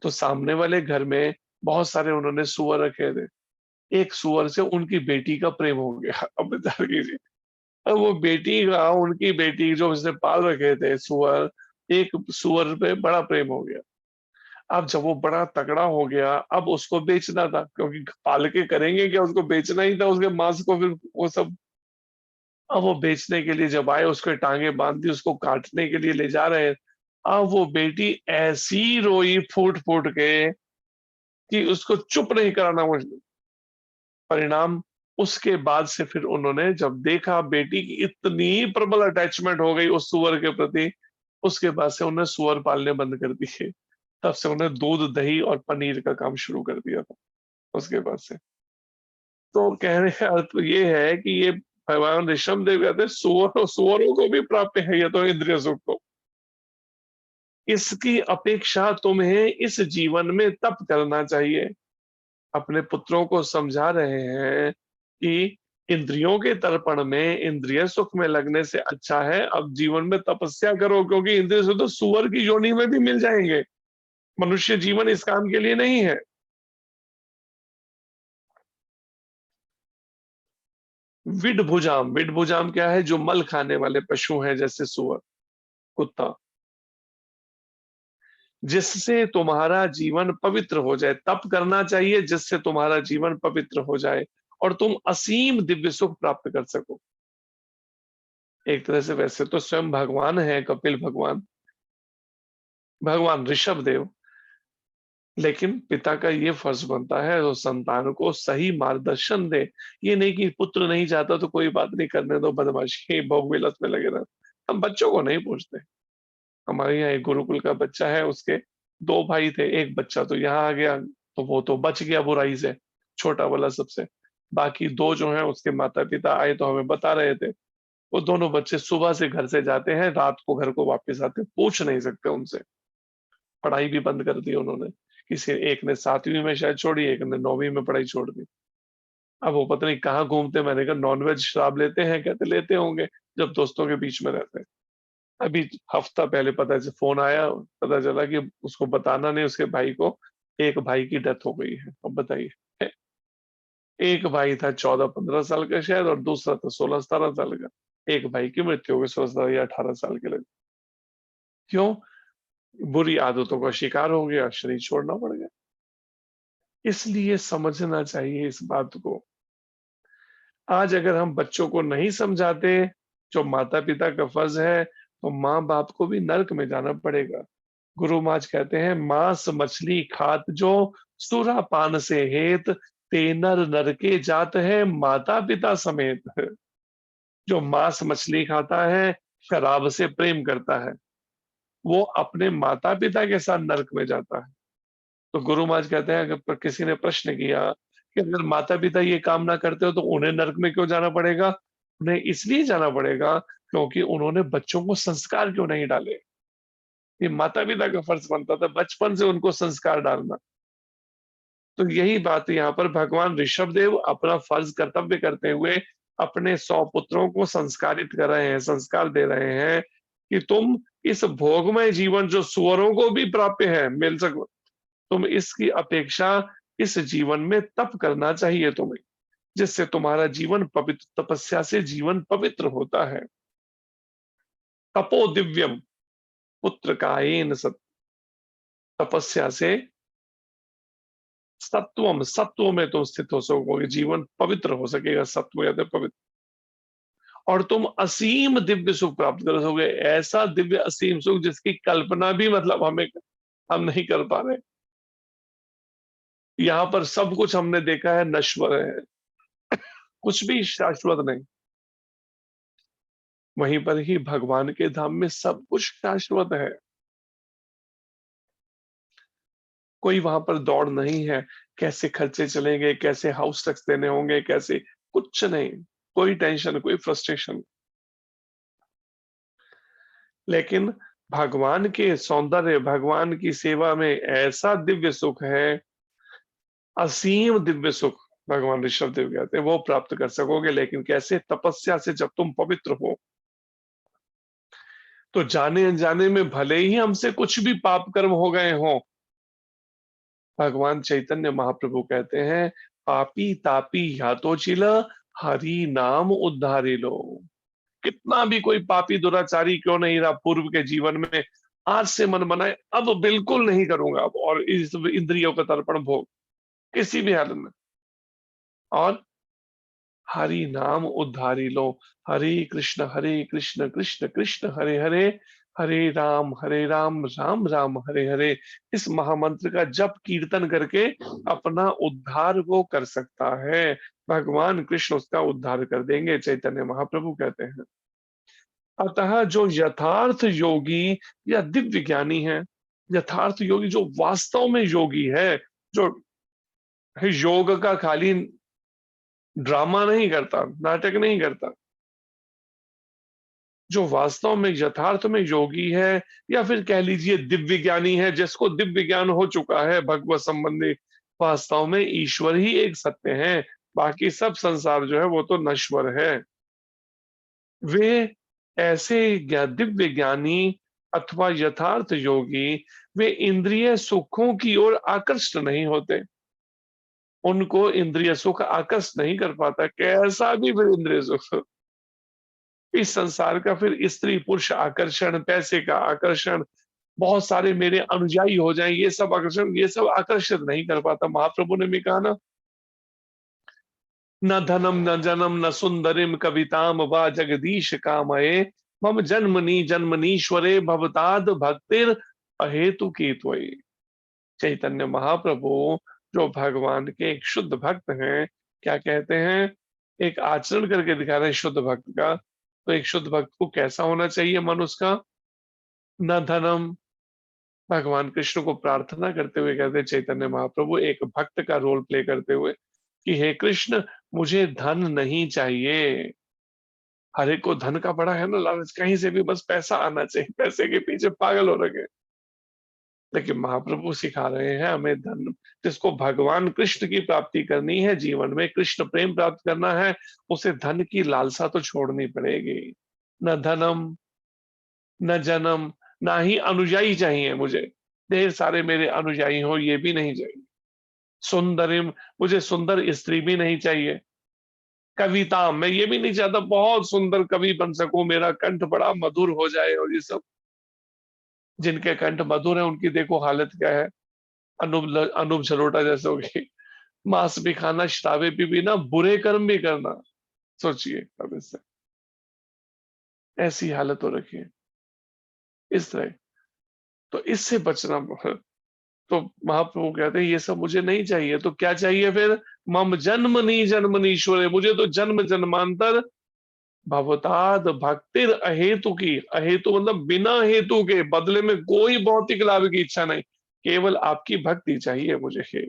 तो सामने वाले घर में बहुत सारे उन्होंने सुअर रखे थे। एक सुअर से उनकी बेटी का प्रेम हो गया। अब विचार कीजिए, अब वो बेटी का, उनकी बेटी जो उसने पाल रखे थे सुअर, एक सुअर पे बड़ा प्रेम हो गया। अब जब वो बड़ा तगड़ा हो गया, अब उसको बेचना था, क्योंकि पाल के करेंगे क्या, उसको बेचना ही था, उसके मांस को फिर वो सब। अब वो बेचने के लिए जब आए, उसके टांगे बांध दी, उसको काटने के लिए ले जा रहे हैं। अब वो बेटी ऐसी रोई फूट फूट के कि उसको चुप नहीं कराना मुश्किल। परिणाम, उसके बाद से फिर उन्होंने जब देखा बेटी की इतनी प्रबल अटैचमेंट हो गई उस सुअर के प्रति, उसके बाद से उन्हें सुअर पालने बंद कर दिए। तब से उन्हें दूध दही और पनीर का काम शुरू कर दिया था उसके बाद से। तो कहने का अर्थ ये है कि ये भगवान ऋषभ देव कहते हैं सुअरों को भी प्राप्त है ये तो इंद्रिय सुख को। इसकी अपेक्षा तुम्हें इस जीवन में तप करना चाहिए। अपने पुत्रों को समझा रहे हैं कि इंद्रियों के तर्पण में, इंद्रिय सुख में लगने से अच्छा है अब जीवन में तपस्या करो, क्योंकि इंद्रिय सुख तो सुअर की योनि में भी मिल जाएंगे। मनुष्य जीवन इस काम के लिए नहीं है। विडभुजाम, विडभुजाम क्या है? जो मल खाने वाले पशु हैं, जैसे सुअर, कुत्ता, जिससे तुम्हारा जीवन पवित्र हो जाए। तप करना चाहिए जिससे तुम्हारा जीवन पवित्र हो जाए और तुम असीम दिव्य सुख प्राप्त कर सको। एक तरह से वैसे तो स्वयं भगवान है, कपिल भगवान, भगवान ऋषभ देव, लेकिन पिता का ये फर्ज बनता है वो संतान को सही मार्गदर्शन दे। ये नहीं कि पुत्र नहीं चाहता तो कोई बात नहीं, करने दो, बदमाशी भोग विलास में लगे रहो। हम बच्चों को नहीं पूछते। हमारे यहाँ एक गुरुकुल का बच्चा है, उसके 2 भाई थे, एक बच्चा तो यहाँ आ गया, तो वो तो बच गया बुराई से, छोटा वाला सबसे। बाकी 2 जो हैं उसके माता पिता आए तो हमें बता रहे थे, वो दोनों बच्चे सुबह से घर से जाते हैं, रात को घर को वापस आते हैं, पूछ नहीं सकते उनसे। पढ़ाई भी बंद कर दी उन्होंने। किसी एक ने 7वीं में शायद छोड़ी, एक ने 9वीं में पढ़ाई छोड़ दी। अब वो पता नहीं कहाँ घूमते। मैंने कहा नॉनवेज शराब लेते हैं? कहते लेते होंगे जब दोस्तों के बीच में रहते हैं। अभी हफ्ता पहले पता चला, फोन आया, पता चला कि उसको बताना नहीं, उसके भाई को, एक भाई की डेथ हो गई है। अब बताइए, एक भाई था 14-15 साल का शायद, और दूसरा था 16-17 साल का। एक भाई की मृत्यु हो गई 16 या 18 साल के लगे। क्यों? बुरी आदतों का शिकार हो गया, शरीर छोड़ना पड़ गया। इसलिए समझना चाहिए इस बात को। आज अगर हम बच्चों को नहीं समझाते, जो माता-पिता का फर्ज़ है, तो माँ-बाप को भी नर्क में जाना पड़ेगा। गुरु महाराज कहते हैं, मांस मछली खात जो सुरा पान से हेत, ते नर नरके जात है माता पिता समेत। जो मांस मछली खाता है, शराब से प्रेम करता है, वो अपने माता पिता के साथ नरक में जाता है। तो गुरु महाराज कहते हैं, अगर किसी ने प्रश्न किया कि अगर माता पिता ये काम ना करते हो तो उन्हें नरक में क्यों जाना पड़ेगा? उन्हें इसलिए जाना पड़ेगा क्योंकि उन्होंने बच्चों को संस्कार क्यों नहीं डाले। ये माता पिता का फर्ज बनता था बचपन से उनको संस्कार डालना। तो यही बात यहाँ पर भगवान ऋषभदेव अपना फर्ज कर्तव्य करते हुए अपने 100 पुत्रों को संस्कारित कर रहे हैं, संस्कार दे रहे हैं कि तुम इस भोगमय जीवन जो सुअरों को भी प्राप्य है मिल सको, तुम इसकी अपेक्षा इस जीवन में तप करना चाहिए तुम्हें, जिससे तुम्हारा जीवन पवित्र, तपस्या से जीवन पवित्र होता है। तपो दिव्यम पुत्र कायेन सत, तपस्या से सत्वम, सत्व में तुम स्थित हो सकोगे, जीवन पवित्र हो सकेगा, सत्व या पवित्र, और तुम असीम दिव्य सुख प्राप्त कर सकोगे, ऐसा दिव्य असीम सुख जिसकी कल्पना भी मतलब हम नहीं कर पा रहे। यहाँ पर सब कुछ हमने देखा है नश्वर है, कुछ भी शाश्वत नहीं। वहीं पर ही भगवान के धाम में सब कुछ शाश्वत है। कोई वहां पर दौड़ नहीं है, कैसे खर्चे चलेंगे, कैसे हाउस टैक्स देने होंगे, कैसे, कुछ नहीं, कोई टेंशन, कोई फ्रस्ट्रेशन। लेकिन भगवान के सौंदर्य, भगवान की सेवा में ऐसा दिव्य सुख है, असीम दिव्य सुख, भगवान ऋषभदेव कहते हैं वो प्राप्त कर सकोगे। लेकिन कैसे? तपस्या से, जब तुम पवित्र हो। तो जाने अनजाने में भले ही हमसे कुछ भी पाप कर्म हो गए हों, भगवान चैतन्य महाप्रभु कहते हैं, पापी तापी या तो चिला, हरि नाम उद्धारी लो। कितना भी कोई पापी दुराचारी क्यों नहीं रहा पूर्व के जीवन में, आज से मन बनाए अब बिल्कुल नहीं करूंगा अब, और इस इंद्रियों का तर्पण भोग किसी भी हालत में, और हरि नाम उद्धारी लो। हरे कृष्ण कृष्ण कृष्ण हरे हरे, हरे राम राम राम हरे हरे। इस महामंत्र का जप कीर्तन करके अपना उद्धार वो कर सकता है। भगवान कृष्ण उसका उद्धार कर देंगे, चैतन्य महाप्रभु कहते हैं। अतः जो यथार्थ योगी या दिव्य ज्ञानी है, यथार्थ योगी जो वास्तव में योगी है, जो योग का खाली ड्रामा नहीं करता, नाटक नहीं करता, जो वास्तव में यथार्थ में योगी है, या फिर कह लीजिए दिव्य ज्ञानी है, जिसको दिव्य ज्ञान हो चुका है भगवत संबंधी, वास्तव में ईश्वर ही एक सत्य है, बाकी सब संसार जो है वो तो नश्वर है। वे ऐसे दिव्य ज्ञानी अथवा यथार्थ योगी, वे इंद्रिय सुखों की ओर आकृष्ट नहीं होते। उनको इंद्रिय सुख आकर्षित नहीं कर पाता, कैसा भी फिर इंद्रिय सुख, इस संसार का फिर स्त्री पुरुष आकर्षण, पैसे का आकर्षण, बहुत सारे मेरे अनुयायी हो जाएं, ये सब आकर्षण, ये सब आकर्षित नहीं कर पाता। महाप्रभु ने भी कहा ना, न धनम न जनम न सुंदरिम कविताम वा जगदीश कामये, मम जन्मनि जन्मनीश्वरे भवताद भक्तिर अहेतु की त्वयि। चैतन्य महाप्रभु जो भगवान के एक शुद्ध भक्त हैं, क्या कहते हैं, एक आचरण करके दिखा रहे हैं शुद्ध भक्त का। तो एक शुद्ध भक्त को कैसा होना चाहिए मन उसका? न धनम, भगवान कृष्ण को प्रार्थना करते हुए कहते हैं चैतन्य महाप्रभु, एक भक्त का रोल प्ले करते हुए, कि हे कृष्ण, मुझे धन नहीं चाहिए। हर एक को धन का बड़ा है ना लालच, कहीं से भी बस पैसा आना चाहिए, पैसे के पीछे पागल हो रखे। लेकिन महाप्रभु सिखा रहे हैं हमें धन, जिसको भगवान कृष्ण की प्राप्ति करनी है, जीवन में कृष्ण प्रेम प्राप्त करना है, उसे धन की लालसा तो छोड़नी पड़ेगी। न धनम न जन्म, ना ही अनुयायी चाहिए मुझे, ढेर सारे मेरे अनुयायी हो ये भी नहीं चाहिए। सुंदरिम, मुझे सुंदर स्त्री भी नहीं चाहिए। कविता, मैं ये भी नहीं चाहता बहुत सुंदर कवि बन सकूं, मेरा कंठ बड़ा मधुर हो जाए और ये सब। जिनके कंठ मधुर है उनकी देखो हालत क्या है, अनूप जलोटा जैसे हो गई। मांस भी खाना, शराबे भी पीना, बुरे कर्म भी करना। सोचिए अब इससे ऐसी हालत हो रखी है इस तरह। तो इससे बचना तो महाप्रभु कहते हैं ये सब मुझे नहीं चाहिए, तो क्या चाहिए फिर? मम जन्मनि जन्मनीश्वरे, मुझे तो जन्म जन्मांतर भवताद भक्तिर अहेतु की, अहेतु मतलब बिना हेतु के, बदले में कोई भौतिक लाभ की इच्छा नहीं, केवल आपकी भक्ति चाहिए मुझे।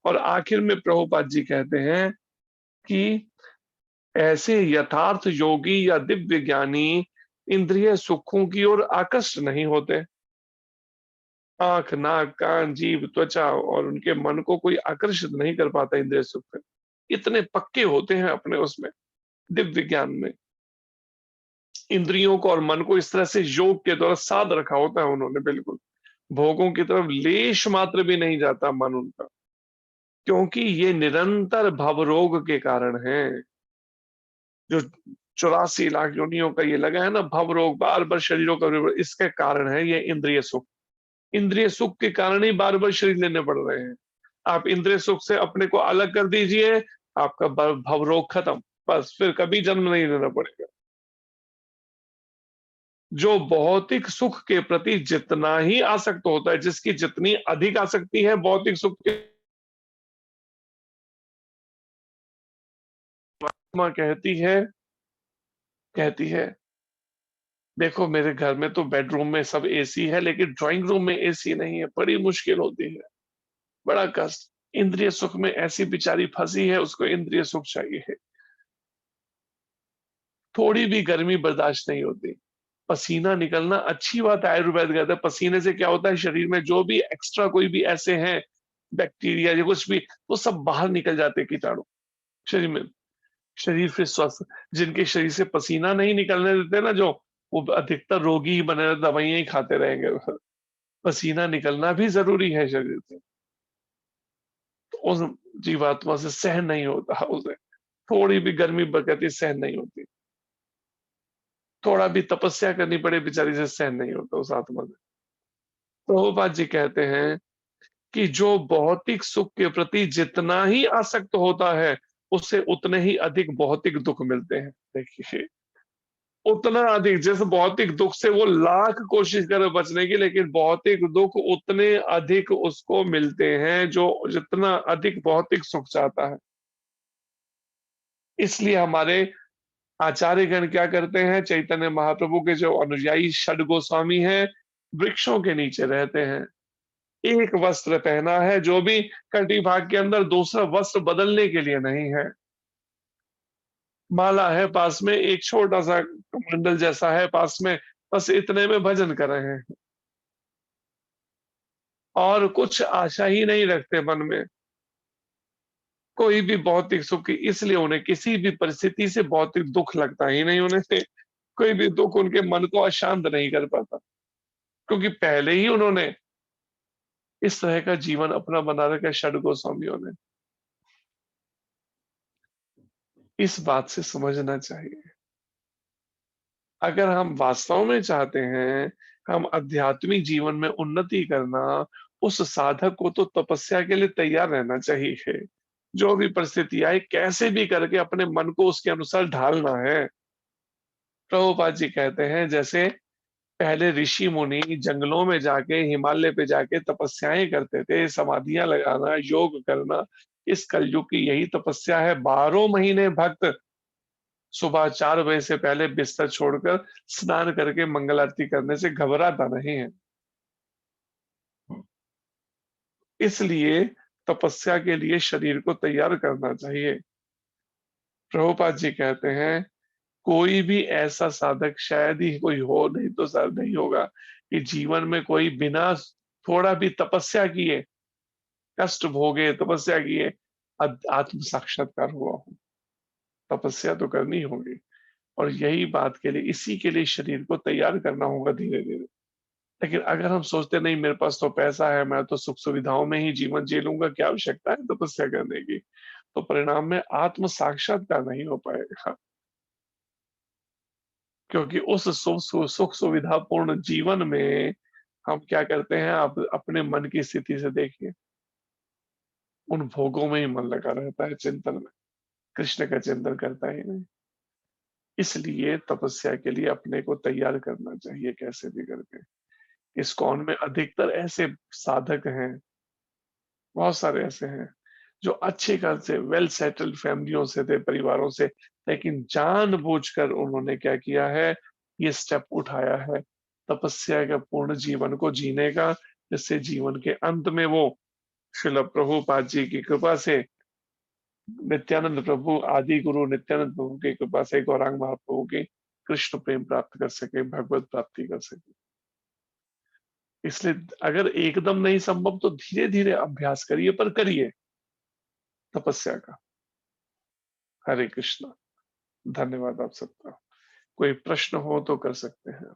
और आखिर में प्रभुपाद जी कहते हैं कि ऐसे यथार्थ योगी या दिव्य ज्ञानी इंद्रिय सुखों की ओर आकर्षित नहीं होते। आंख, नाक, कान, जीभ, त्वचा और उनके मन को कोई आकर्षित नहीं कर पाता इंद्रिय सुख पे। इतने पक्के होते हैं अपने उसमें, दिव्य ज्ञान में। इंद्रियों को और मन को इस तरह से योग के द्वारा साध रखा होता है उन्होंने, बिल्कुल भोगों की तरफ लेश मात्र भी नहीं जाता मन उनका, क्योंकि ये निरंतर भवरोग के कारण है। जो 84 लाख योनियों का ये लगा है ना भवरोग, बार बार शरीरों का विवरण, इसके कारण है ये इंद्रिय सुख। इंद्रिय सुख के कारण ही बार बार शरीर लेने पड़ रहे हैं। आप इंद्रिय सुख से अपने को अलग कर दीजिए, आपका भवरोग खत्म, बस फिर कभी जन्म नहीं लेना पड़ेगा। जो भौतिक सुख के प्रति जितना ही आसक्त होता है, जिसकी जितनी अधिक आसक्ति है भौतिक सुख के, माँ कहती है देखो मेरे घर में तो बेडरूम में सब एसी है, लेकिन ड्राइंग रूम में एसी नहीं है, बड़ी मुश्किल होती है, बड़ा कष्ट। इंद्रिय सुख में ऐसी बेचारी फंसी है, उसको इंद्रिय सुख चाहिए। थोड़ी भी गर्मी बर्दाश्त नहीं होती। पसीना निकलना अच्छी बात है, आयुर्वेद कहता है पसीने से क्या होता है, शरीर में जो भी एक्स्ट्रा कोई भी ऐसे हैं बैक्टीरिया या कुछ भी, वो सब बाहर निकल जाते हैं कीटाणु शरीर में, शरीर फिर स्वस्थ। जिनके शरीर से पसीना नहीं निकलने देते ना, जो वो अधिकतर रोगी ही बने, दवाइयां ही खाते रहेंगे। पसीना निकलना भी जरूरी है शरीर से, तो उस जीवात्मा से सहन नहीं होता उसे, थोड़ी भी गर्मी बकती सहन नहीं होती, थोड़ा भी तपस्या करनी पड़े बेचारी से सहन नहीं होता उस आत्मा से। प्रभुपाद जी कहते हैं कि जो भौतिक सुख के प्रति जितना ही आसक्त होता है, उससे उतने ही अधिक भौतिक दुख मिलते हैं। देखिए उतना अधिक, जैसे भौतिक दुख से वो लाख कोशिश करे बचने की, लेकिन भौतिक दुख उतने अधिक उसको मिलते हैं जो जितना अधिक भौतिक सुख चाहता है। इसलिए हमारे आचार्यगण क्या करते हैं, चैतन्य महाप्रभु के जो अनुयायी षड गोस्वामी हैं, वृक्षों के नीचे रहते हैं, एक वस्त्र पहना है, जो भी कंठी भाग के अंदर, दूसरा वस्त्र बदलने के लिए नहीं है। माला है पास में, एक छोटा सा मंडल जैसा है पास में, बस इतने में भजन कर रहे हैं, और कुछ आशा ही नहीं रखते मन में कोई भी भौतिक सुख की। इसलिए उन्हें किसी भी परिस्थिति से भौतिक दुख लगता ही नहीं, उन्हें कोई भी दुख उनके मन को अशांत नहीं कर पाता, क्योंकि पहले ही उन्होंने इस तरह का जीवन अपना बना रखा है षड गोस्वामियों ने। इस बात से समझना चाहिए, अगर हम वास्तव में चाहते हैं हम आध्यात्मिक जीवन में उन्नति करना, उस साधक को तो तपस्या के लिए तैयार रहना चाहिए। जो भी परिस्थिति आए, कैसे भी करके अपने मन को उसके अनुसार ढालना है। प्रभुपाद जी कहते हैं जैसे पहले ऋषि मुनि जंगलों में जाके, हिमालय पे जाके तपस्याएं करते थे, समाधियां लगाना, योग करना, इस कलयुग की यही तपस्या है। 12 महीने भक्त सुबह 4 बजे से पहले बिस्तर छोड़कर स्नान करके मंगल आरती करने से घबराता नहीं है। इसलिए तपस्या के लिए शरीर को तैयार करना चाहिए। प्रभुपाद जी कहते हैं कोई भी ऐसा साधक शायद ही कोई हो, नहीं तो शायद नहीं होगा, कि जीवन में कोई बिना थोड़ा भी तपस्या किए, कष्ट भोगे, तपस्या किए, आत्म साक्षात्कार हुआ हो। तपस्या तो करनी होगी, और यही बात के लिए, इसी के लिए शरीर को तैयार करना होगा धीरे धीरे। लेकिन अगर हम सोचते नहीं मेरे पास तो पैसा है, मैं तो सुख सुविधाओं में ही जीवन जी लूंगा, क्या आवश्यकता है तपस्या करने की, तो परिणाम में आत्म साक्षात्कार नहीं हो पाएगा। क्योंकि उस सुख सुविधापूर्ण जीवन में हम क्या करते हैं, आप अपने मन की स्थिति से देखिए, उन भोगों में ही मन लगा रहता है, चिंतन में, कृष्ण का चिंतन करता ही नहीं। इसलिए तपस्या के लिए अपने को तैयार करना चाहिए कैसे भी करके। इस्कॉन में अधिकतर ऐसे साधक हैं, बहुत सारे ऐसे हैं जो अच्छे खासे वेल सेटल्ड फैमिलियों से थे, परिवारों से, लेकिन जानबूझकर उन्होंने क्या किया है, ये स्टेप उठाया है तपस्या का पूर्ण जीवन को जीने का, जिससे जीवन के अंत में वो श्रील प्रभुपाद जी की कृपा से, नित्यानंद प्रभु आदि गुरु नित्यानंद प्रभु की कृपा से, गौरांग महाप्रभु की कृष्ण प्रेम प्राप्त कर सके, भगवत प्राप्ति कर सके। इसलिए अगर एकदम नहीं संभव तो धीरे धीरे अभ्यास करिए, पर करिए तपस्या का। हरे कृष्णा। धन्यवाद आप सबका। कोई प्रश्न हो तो कर सकते हैं।